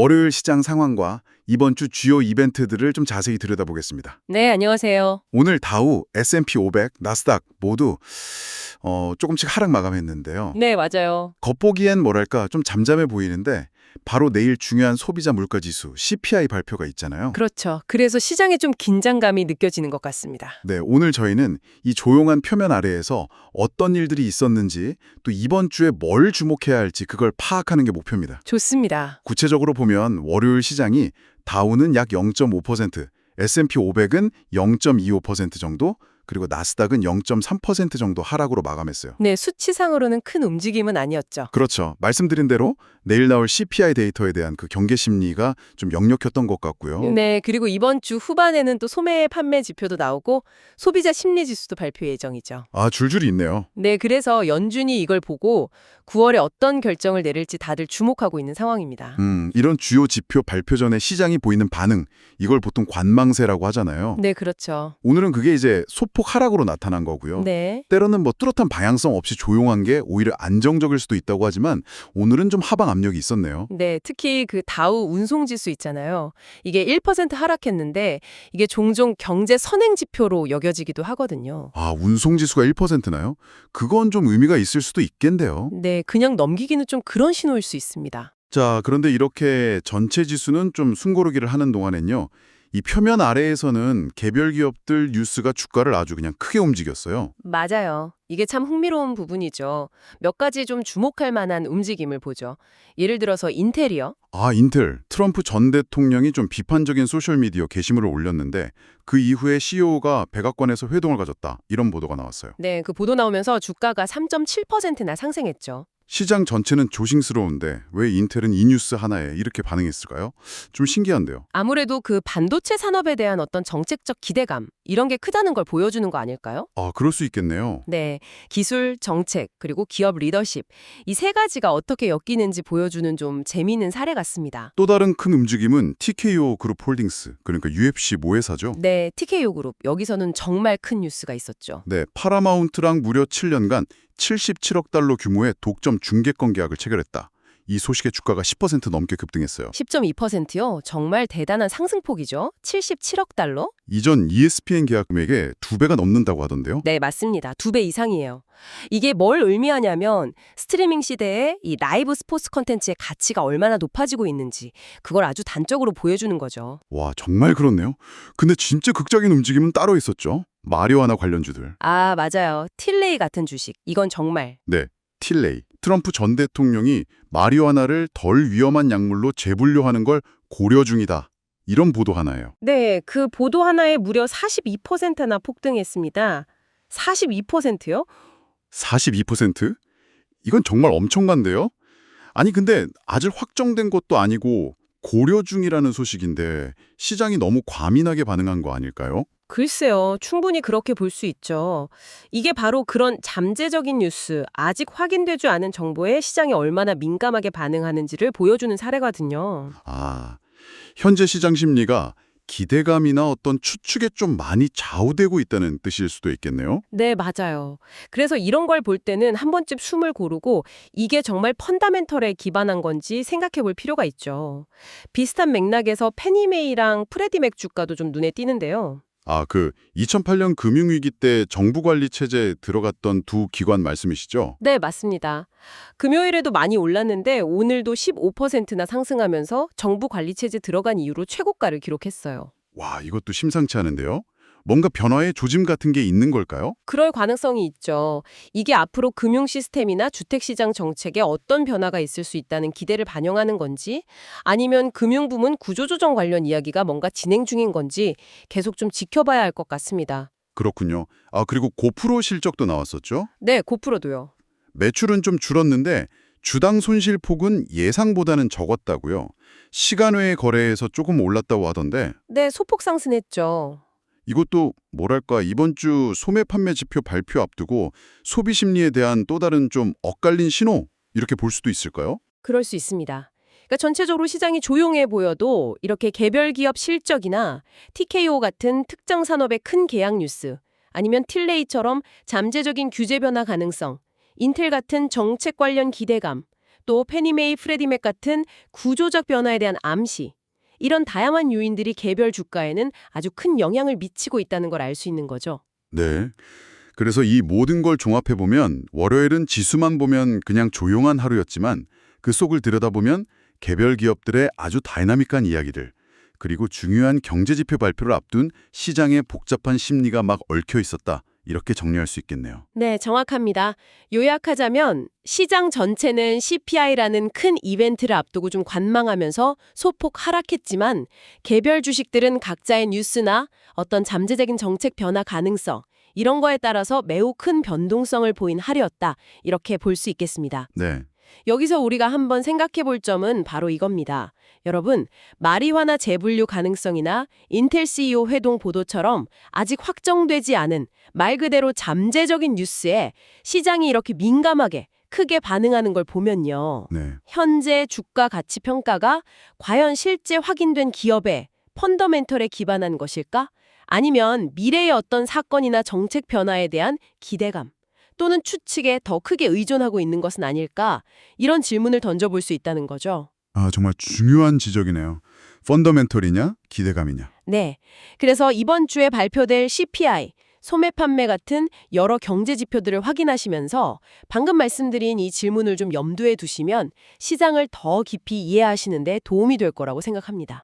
월요일 시장 상황과 이번 주 주요 이벤트들을 좀 자세히 들여다보겠습니다. 네, 안녕하세요. 오늘 다우, S&P 500, 나스닥 모두 조금씩 하락 마감했는데요. 네, 맞아요. 겉보기엔 뭐랄까 좀 잠잠해 보이는데 바로 내일 중요한 소비자 물가 지수 CPI 발표가 있잖아요. 그렇죠. 그래서 시장에 좀 긴장감이 느껴지는 것 같습니다. 네, 오늘 저희는 이 조용한 표면 아래에서 어떤 일들이 있었는지 또 이번 주에 뭘 주목해야 할지 그걸 파악하는 게 목표입니다. 좋습니다. 구체적으로 보면 월요일 시장이 다우는 약 0.5%, S&P 500은 0.25% 정도, 그리고 나스닥은 0.3% 정도 하락으로 마감했어요. 네, 수치상으로는 큰 움직임은 아니었죠. 그렇죠. 말씀드린 대로 내일 나올 CPI 데이터에 대한 그 경계 심리가 좀 역력했던 것 같고요. 네, 그리고 이번 주 후반에는 또 소매 판매 지표도 나오고 소비자 심리 지수도 발표 예정이죠. 아, 줄줄이 있네요. 네, 그래서 연준이 이걸 보고 9월에 어떤 결정을 내릴지 다들 주목하고 있는 상황입니다. 이런 주요 지표 발표 전에 시장이 보이는 반응, 이걸 보통 관망세라고 하잖아요. 네, 그렇죠. 오늘은 그게 이제 소폭 하락으로 나타난 거고요. 네. 때로는 뭐 뚜렷한 방향성 없이 조용한 게 오히려 안정적일 수도 있다고 하지만 오늘은 좀 하방 압력이 있었네요. 네, 특히 그 다우 운송지수 있잖아요. 이게 1% 하락했는데 이게 종종 경제 선행 지표로 여겨지기도 하거든요. 아, 운송지수가 1%나요? 그건 좀 의미가 있을 수도 있겠는데요. 네, 그냥 넘기기는 좀 그런 신호일 수 있습니다. 자, 그런데 이렇게 전체 지수는 좀 숨고르기를 하는 동안엔요. 이 표면 아래에서는 개별 기업들 뉴스가 주가를 아주 그냥 크게 움직였어요. 맞아요. 이게 참 흥미로운 부분이죠. 몇 가지 좀 주목할 만한 움직임을 보죠. 예를 들어서 인텔이요. 아, 인텔. 트럼프 전 대통령이 좀 비판적인 소셜미디어 게시물을 올렸는데 그 이후에 CEO가 백악관에서 회동을 가졌다. 이런 보도가 나왔어요. 네, 그 보도 나오면서 주가가 3.7%나 상승했죠. 시장 전체는 조심스러운데 왜 인텔은 이 뉴스 하나에 이렇게 반응했을까요? 좀 신기한데요. 아무래도 그 반도체 산업에 대한 어떤 정책적 기대감, 이런 게 크다는 걸 보여주는 거 아닐까요? 아, 그럴 수 있겠네요. 네, 기술, 정책, 그리고 기업 리더십, 이 세 가지가 어떻게 엮이는지 보여주는 좀 재미있는 사례 같습니다. 또 다른 큰 움직임은 TKO 그룹 홀딩스, 그러니까 UFC 모회사죠. 네, TKO 그룹, 여기서는 정말 큰 뉴스가 있었죠. 네, 파라마운트랑 무려 7년간 77억 달러 규모의 독점 중개권 계약을 체결했다. 이 소식에 주가가 10% 넘게 급등했어요. 10.2%요? 정말 대단한 상승폭이죠. 77억 달러? 이전 ESPN 계약 금액의 2배가 넘는다고 하던데요. 네, 맞습니다. 2배 이상이에요. 이게 뭘 의미하냐면 스트리밍 시대에 이 라이브 스포츠 콘텐츠의 가치가 얼마나 높아지고 있는지 그걸 아주 단적으로 보여주는 거죠. 와, 정말 그렇네요. 근데 진짜 극적인 움직임은 따로 있었죠. 마리화나 관련주들. 아, 맞아요. 틸레이 같은 주식. 이건 정말. 네, 틸레이. 트럼프 전 대통령이 마리화나를 덜 위험한 약물로 재분류하는 걸 고려 중이다. 이런 보도 하나예요. 네, 그 보도 하나에 무려 42%나 폭등했습니다. 42%요? 42%? 이건 정말 엄청난데요? 아니 근데 아직 확정된 것도 아니고 고려 중이라는 소식인데 시장이 너무 과민하게 반응한 거 아닐까요? 글쎄요, 충분히 그렇게 볼 수 있죠. 이게 바로 그런 잠재적인 뉴스, 아직 확인되지 않은 정보에 시장이 얼마나 민감하게 반응하는지를 보여주는 사례거든요. 아, 현재 시장 심리가 기대감이나 어떤 추측에 좀 많이 좌우되고 있다는 뜻일 수도 있겠네요. 네, 맞아요. 그래서 이런 걸 볼 때는 한 번쯤 숨을 고르고 이게 정말 펀다멘털에 기반한 건지 생각해 볼 필요가 있죠. 비슷한 맥락에서 페니메이랑 프레디맥 주가도 좀 눈에 띄는데요. 아, 그 2008년 금융위기 때 정부 관리 체제에 들어갔던 두 기관 말씀이시죠? 네, 맞습니다. 금요일에도 많이 올랐는데 오늘도 15%나 상승하면서 정부 관리체제 들어간 이후로 최고가를 기록했어요. 와, 이것도 심상치 않은데요? 뭔가 변화의 조짐 같은 게 있는 걸까요? 그럴 가능성이 있죠. 이게 앞으로 금융 시스템이나 주택시장 정책에 어떤 변화가 있을 수 있다는 기대를 반영하는 건지 아니면 금융부문 구조조정 관련 이야기가 뭔가 진행 중인 건지 계속 좀 지켜봐야 할 것 같습니다. 그렇군요. 아, 그리고 고프로 실적도 나왔었죠? 네, 고프로도요. 매출은 좀 줄었는데 주당 손실 폭은 예상보다는 적었다고요. 시간 외의 거래에서 조금 올랐다고 하던데 네, 소폭 상승했죠. 이것도 뭐랄까 이번 주 소매 판매 지표 발표 앞두고 소비 심리에 대한 또 다른 좀 엇갈린 신호 이렇게 볼 수도 있을까요? 그럴 수 있습니다. 그러니까 전체적으로 시장이 조용해 보여도 이렇게 개별 기업 실적이나 TKO 같은 특정 산업의 큰 계약 뉴스, 아니면 틸레이처럼 잠재적인 규제 변화 가능성, 인텔 같은 정책 관련 기대감, 또 페니메이, 프레디맥 같은 구조적 변화에 대한 암시, 이런 다양한 요인들이 개별 주가에는 아주 큰 영향을 미치고 있다는 걸 알 수 있는 거죠. 네. 그래서 이 모든 걸 종합해보면 월요일은 지수만 보면 그냥 조용한 하루였지만 그 속을 들여다보면 개별 기업들의 아주 다이나믹한 이야기들, 그리고 중요한 경제지표 발표를 앞둔 시장의 복잡한 심리가 막 얽혀 있었다. 이렇게 정리할 수 있겠네요. 네, 정확합니다. 요약하자면 시장 전체는 CPI라는 큰 이벤트를 앞두고 좀 관망하면서 소폭 하락했지만 개별 주식들은 각자의 뉴스나 어떤 잠재적인 정책 변화 가능성, 이런 거에 따라서 매우 큰 변동성을 보인 하루였다. 이렇게 볼 수 있겠습니다. 네. 여기서 우리가 한번 생각해 볼 점은 바로 이겁니다. 여러분, 마리화나 재분류 가능성이나 인텔 CEO 회동 보도처럼 아직 확정되지 않은 말 그대로 잠재적인 뉴스에 시장이 이렇게 민감하게 크게 반응하는 걸 보면요. 네. 현재 주가 가치 평가가 과연 실제 확인된 기업의 펀더멘털에 기반한 것일까? 아니면 미래의 어떤 사건이나 정책 변화에 대한 기대감 또는 추측에 더 크게 의존하고 있는 것은 아닐까? 이런 질문을 던져볼 수 있다는 거죠. 아, 정말 중요한 지적이네요. 펀더멘털이냐, 기대감이냐. 네. 그래서 이번 주에 발표될 CPI, 소매 판매 같은 여러 경제 지표들을 확인하시면서 방금 말씀드린 이 질문을 좀 염두에 두시면 시장을 더 깊이 이해하시는 데 도움이 될 거라고 생각합니다.